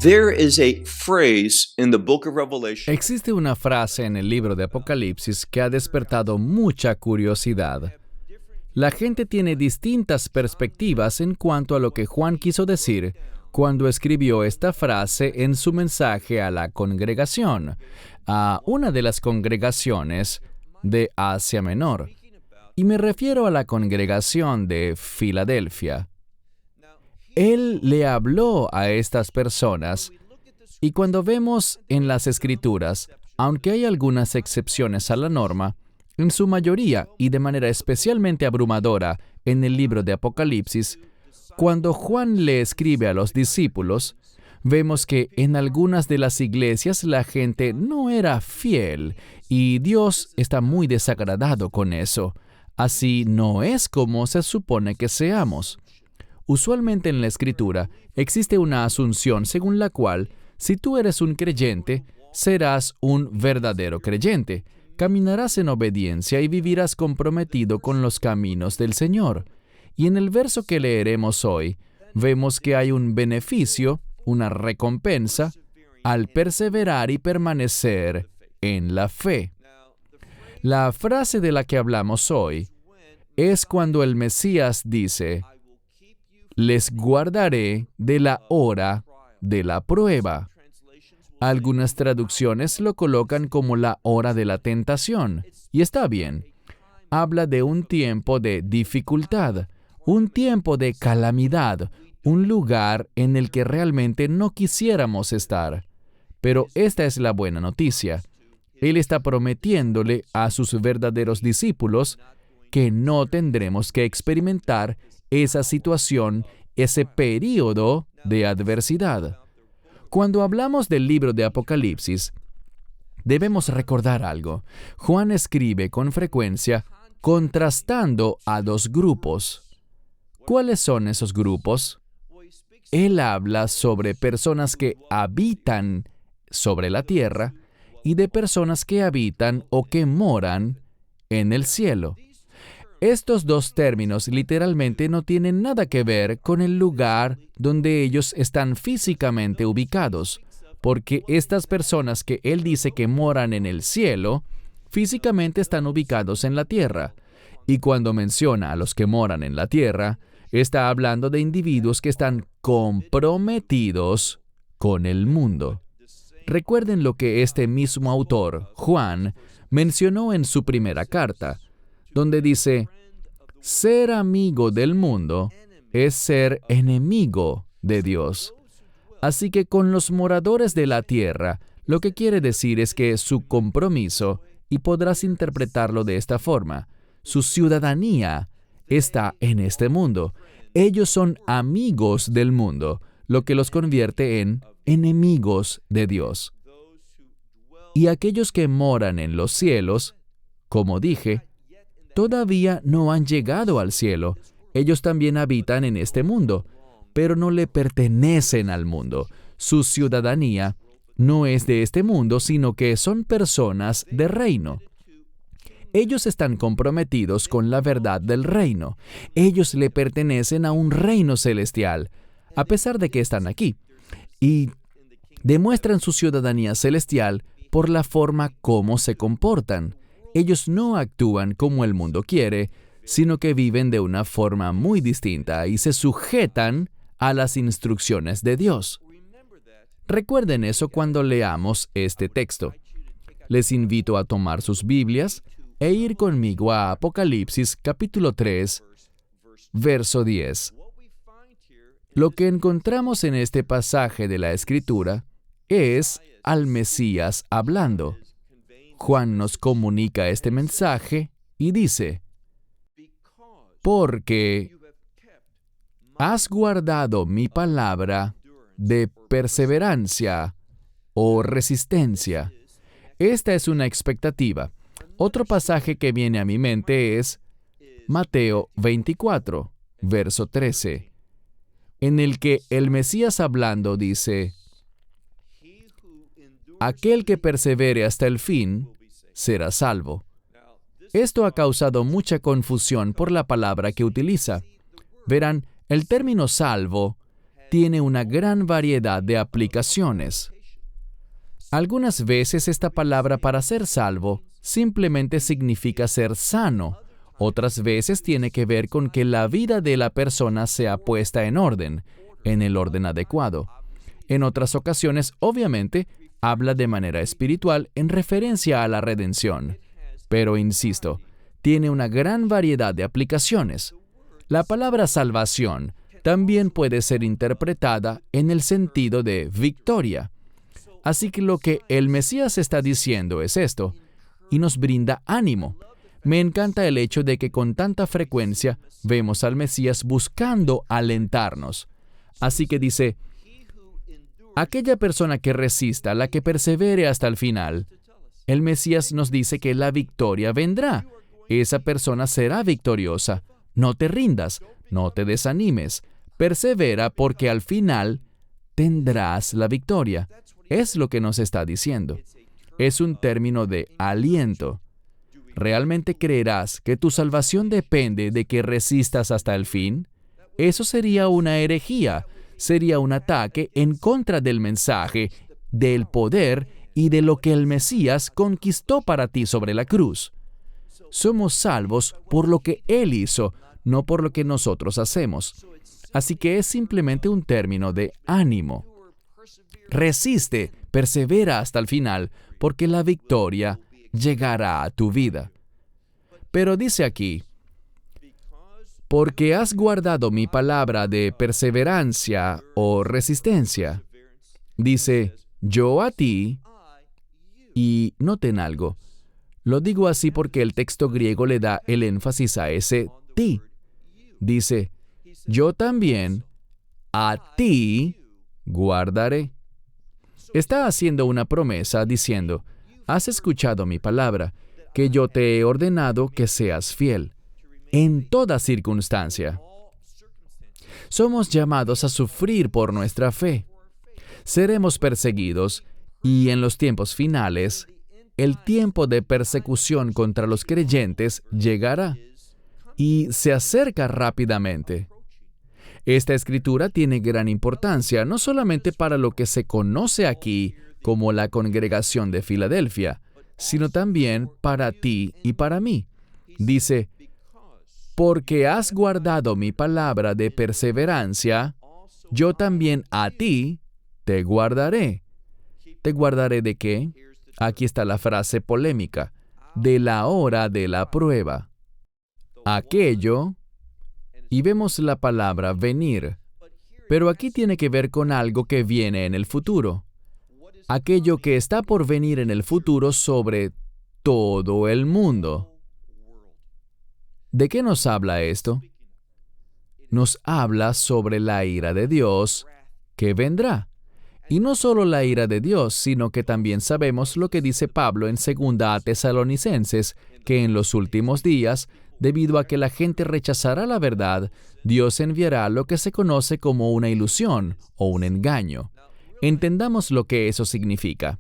There is a phrase in the book of Revelation. Existe una frase en el libro de Apocalipsis que ha despertado mucha curiosidad. La gente tiene distintas perspectivas en cuanto a lo que Juan quiso decir cuando escribió esta frase en su mensaje a la congregación, a una de las congregaciones de Asia Menor. Y me refiero a la congregación de Filadelfia. Él le habló a estas personas, y cuando vemos en las Escrituras, aunque hay algunas excepciones a la norma, en su mayoría, y de manera especialmente abrumadora en el libro de Apocalipsis, cuando Juan le escribe a los discípulos, vemos que en algunas de las iglesias la gente no era fiel, y Dios está muy desagradado con eso. Así no es como se supone que seamos. Usualmente en la Escritura existe una asunción según la cual, si tú eres un creyente, serás un verdadero creyente, caminarás en obediencia y vivirás comprometido con los caminos del Señor. Y en el verso que leeremos hoy, vemos que hay un beneficio, una recompensa, al perseverar y permanecer en la fe. La frase de la que hablamos hoy es cuando el Mesías dice: les guardaré de la hora de la prueba. Algunas traducciones lo colocan como la hora de la tentación, y está bien. Habla de un tiempo de dificultad, un tiempo de calamidad, un lugar en el que realmente no quisiéramos estar. Pero esta es la buena noticia. Él está prometiéndole a sus verdaderos discípulos que no tendremos que experimentar esa situación, ese período de adversidad. Cuando hablamos del libro de Apocalipsis, debemos recordar algo. Juan escribe con frecuencia contrastando a dos grupos. ¿Cuáles son esos grupos? Él habla sobre personas que habitan sobre la tierra y de personas que habitan o que moran en el cielo. Estos dos términos literalmente no tienen nada que ver con el lugar donde ellos están físicamente ubicados, porque estas personas que él dice que moran en el cielo, físicamente están ubicados en la tierra. Y cuando menciona a los que moran en la tierra, está hablando de individuos que están comprometidos con el mundo. Recuerden lo que este mismo autor, Juan, mencionó en su primera carta, donde dice: ser amigo del mundo es ser enemigo de Dios. Así que con los moradores de la tierra, lo que quiere decir es que su compromiso, y podrás interpretarlo de esta forma, su ciudadanía está en este mundo. Ellos son amigos del mundo, lo que los convierte en enemigos de Dios. Y aquellos que moran en los cielos, como dije, todavía no han llegado al cielo. Ellos también habitan en este mundo, pero no le pertenecen al mundo. Su ciudadanía no es de este mundo, sino que son personas de reino. Ellos están comprometidos con la verdad del reino. Ellos le pertenecen a un reino celestial, a pesar de que están aquí. Y demuestran su ciudadanía celestial por la forma como se comportan. Ellos no actúan como el mundo quiere, sino que viven de una forma muy distinta y se sujetan a las instrucciones de Dios. Recuerden eso cuando leamos este texto. Les invito a tomar sus Biblias e ir conmigo a Apocalipsis capítulo 3, verso 10. Lo que encontramos en este pasaje de la Escritura es al Mesías hablando. Juan nos comunica este mensaje y dice: porque has guardado mi palabra de perseverancia o resistencia. Esta es una expectativa. Otro pasaje que viene a mi mente es Mateo 24, verso 13, en el que el Mesías hablando dice: aquel que persevere hasta el fin será salvo. Esto ha causado mucha confusión por la palabra que utiliza. Verán, el término salvo tiene una gran variedad de aplicaciones. Algunas veces esta palabra para ser salvo simplemente significa ser sano. Otras veces tiene que ver con que la vida de la persona sea puesta en orden, en el orden adecuado. En otras ocasiones, obviamente, habla de manera espiritual en referencia a la redención. Pero, insisto, tiene una gran variedad de aplicaciones. La palabra salvación también puede ser interpretada en el sentido de victoria. Así que lo que el Mesías está diciendo es esto, y nos brinda ánimo. Me encanta el hecho de que con tanta frecuencia vemos al Mesías buscando alentarnos. Así que dice, aquella persona que resista, la que persevere hasta el final, el Mesías nos dice que la victoria vendrá. Esa persona será victoriosa. No te rindas, no te desanimes. Persevera porque al final tendrás la victoria. Es lo que nos está diciendo. Es un término de aliento. ¿Realmente creerás que tu salvación depende de que resistas hasta el fin? Eso sería una herejía. Sería un ataque en contra del mensaje, del poder y de lo que el Mesías conquistó para ti sobre la cruz. Somos salvos por lo que Él hizo, no por lo que nosotros hacemos. Así que es simplemente un término de ánimo. Resiste, persevera hasta el final, porque la victoria llegará a tu vida. Pero dice aquí, porque has guardado mi palabra de perseverancia o resistencia. Dice, yo a ti, y noten algo. Lo digo así porque el texto griego le da el énfasis a ese ti. Dice, yo también a ti guardaré. Está haciendo una promesa diciendo, has escuchado mi palabra, que yo te he ordenado que seas fiel en toda circunstancia. Somos llamados a sufrir por nuestra fe. Seremos perseguidos y en los tiempos finales, el tiempo de persecución contra los creyentes llegará y se acerca rápidamente. Esta escritura tiene gran importancia, no solamente para lo que se conoce aquí como la congregación de Filadelfia, sino también para ti y para mí. Dice, porque has guardado mi palabra de perseverancia, yo también a ti te guardaré. ¿Te guardaré de qué? Aquí está la frase polémica, de la hora de la prueba. Aquello, y vemos la palabra venir, pero aquí tiene que ver con algo que viene en el futuro. Aquello que está por venir en el futuro sobre todo el mundo. ¿De qué nos habla esto? Nos habla sobre la ira de Dios que vendrá. Y no solo la ira de Dios, sino que también sabemos lo que dice Pablo en 2 Tesalonicenses, que en los últimos días, debido a que la gente rechazará la verdad, Dios enviará lo que se conoce como una ilusión o un engaño. Entendamos lo que eso significa.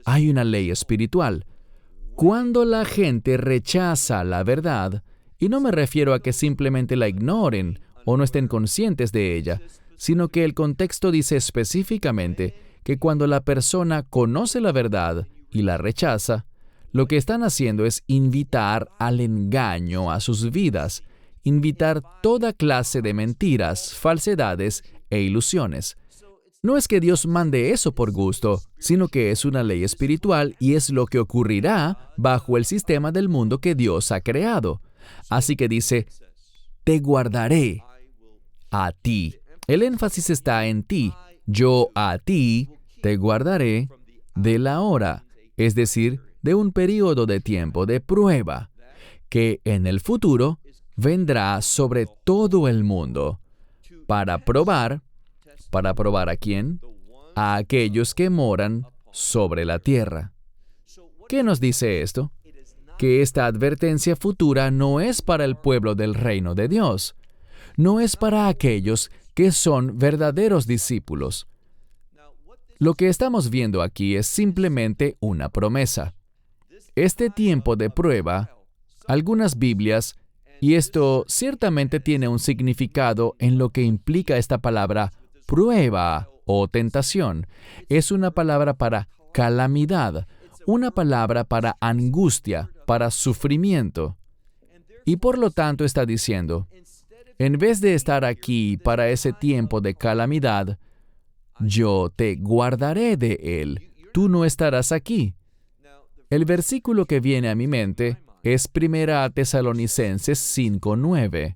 Hay una ley espiritual. Cuando la gente rechaza la verdad, y no me refiero a que simplemente la ignoren o no estén conscientes de ella, sino que el contexto dice específicamente que cuando la persona conoce la verdad y la rechaza, lo que están haciendo es invitar al engaño a sus vidas, invitar toda clase de mentiras, falsedades e ilusiones. No es que Dios mande eso por gusto, sino que es una ley espiritual y es lo que ocurrirá bajo el sistema del mundo que Dios ha creado. Así que dice, te guardaré a ti. El énfasis está en ti. Yo a ti te guardaré de la hora, es decir, de un período de tiempo de prueba, que en el futuro vendrá sobre todo el mundo, para probar ¿a quién? A aquellos que moran sobre la tierra. ¿Qué nos dice esto? Que esta advertencia futura no es para el pueblo del reino de Dios, no es para aquellos que son verdaderos discípulos. Lo que estamos viendo aquí es simplemente una promesa. Este tiempo de prueba, algunas Biblias, y esto ciertamente tiene un significado en lo que implica esta palabra prueba o tentación. Es una palabra para calamidad, una palabra para angustia, para sufrimiento. Y por lo tanto está diciendo, en vez de estar aquí para ese tiempo de calamidad, yo te guardaré de él. Tú no estarás aquí. El versículo que viene a mi mente es 1 Tesalonicenses 5:9,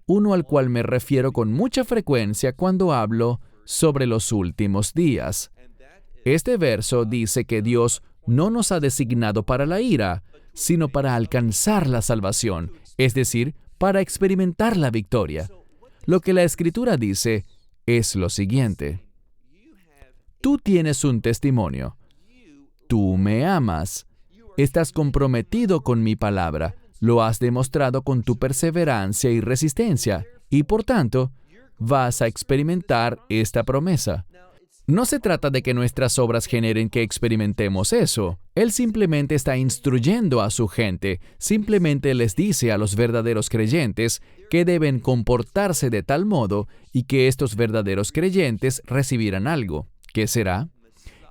uno al cual me refiero con mucha frecuencia cuando hablo sobre los últimos días. Este verso dice que Dios no nos ha designado para la ira, sino para alcanzar la salvación, es decir, para experimentar la victoria. Lo que la Escritura dice es lo siguiente: tú tienes un testimonio. Tú me amas. Estás comprometido con mi palabra. Lo has demostrado con tu perseverancia y resistencia. Y por tanto, vas a experimentar esta promesa. No se trata de que nuestras obras generen que experimentemos eso. Él simplemente está instruyendo a su gente. Simplemente les dice a los verdaderos creyentes que deben comportarse de tal modo y que estos verdaderos creyentes recibirán algo. ¿Qué será?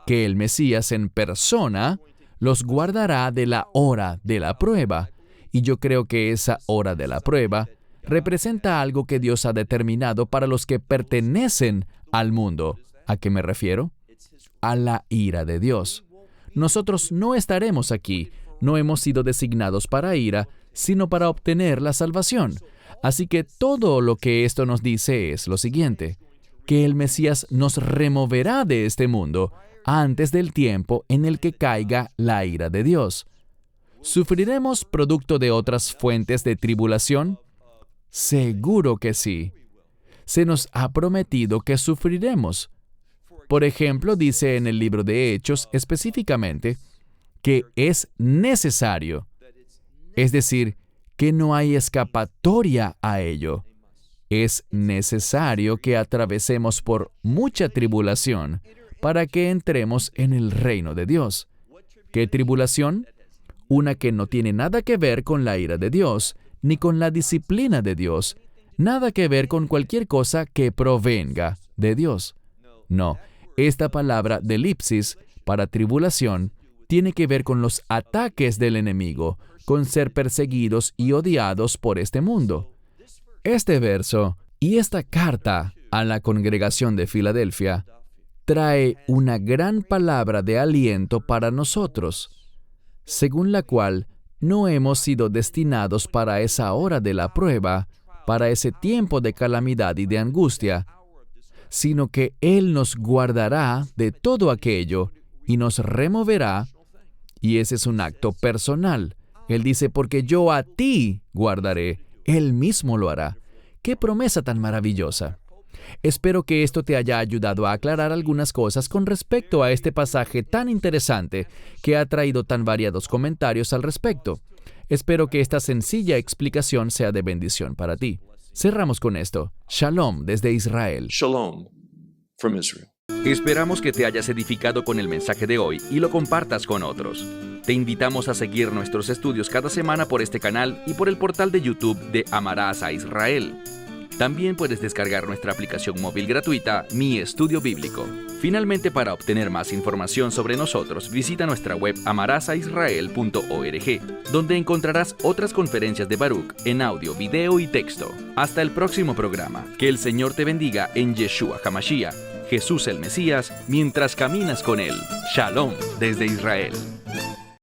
Que el Mesías en persona los guardará de la hora de la prueba. Y yo creo que esa hora de la prueba representa algo que Dios ha determinado para los que pertenecen al mundo. ¿A qué me refiero? A la ira de Dios. Nosotros no estaremos aquí, no hemos sido designados para ira, sino para obtener la salvación. Así que todo lo que esto nos dice es lo siguiente: que el Mesías nos removerá de este mundo antes del tiempo en el que caiga la ira de Dios. ¿Sufriremos producto de otras fuentes de tribulación? Seguro que sí. Se nos ha prometido que sufriremos. Por ejemplo, dice en el libro de Hechos específicamente que es necesario, es decir, que no hay escapatoria a ello. Es necesario que atravesemos por mucha tribulación para que entremos en el reino de Dios. ¿Qué tribulación? Una que no tiene nada que ver con la ira de Dios, ni con la disciplina de Dios, nada que ver con cualquier cosa que provenga de Dios. No, esta palabra delipsis, para tribulación, tiene que ver con los ataques del enemigo, con ser perseguidos y odiados por este mundo. Este verso y esta carta a la congregación de Filadelfia trae una gran palabra de aliento para nosotros, según la cual no hemos sido destinados para esa hora de la prueba, para ese tiempo de calamidad y de angustia, sino que Él nos guardará de todo aquello y nos removerá, y ese es un acto personal. Él dice, porque yo a ti guardaré, Él mismo lo hará. ¡Qué promesa tan maravillosa! Espero que esto te haya ayudado a aclarar algunas cosas con respecto a este pasaje tan interesante que ha traído tan variados comentarios al respecto. Espero que esta sencilla explicación sea de bendición para ti. Cerramos con esto. Shalom desde Israel. Shalom from Israel. Esperamos que te hayas edificado con el mensaje de hoy y lo compartas con otros. Te invitamos a seguir nuestros estudios cada semana por este canal y por el portal de YouTube de Amarás a Israel. También puedes descargar nuestra aplicación móvil gratuita, Mi Estudio Bíblico. Finalmente, para obtener más información sobre nosotros, visita nuestra web amarasaisrael.org, donde encontrarás otras conferencias de Baruch en audio, video y texto. Hasta el próximo programa. Que el Señor te bendiga en Yeshua HaMashiach, Jesús el Mesías, mientras caminas con Él. Shalom desde Israel.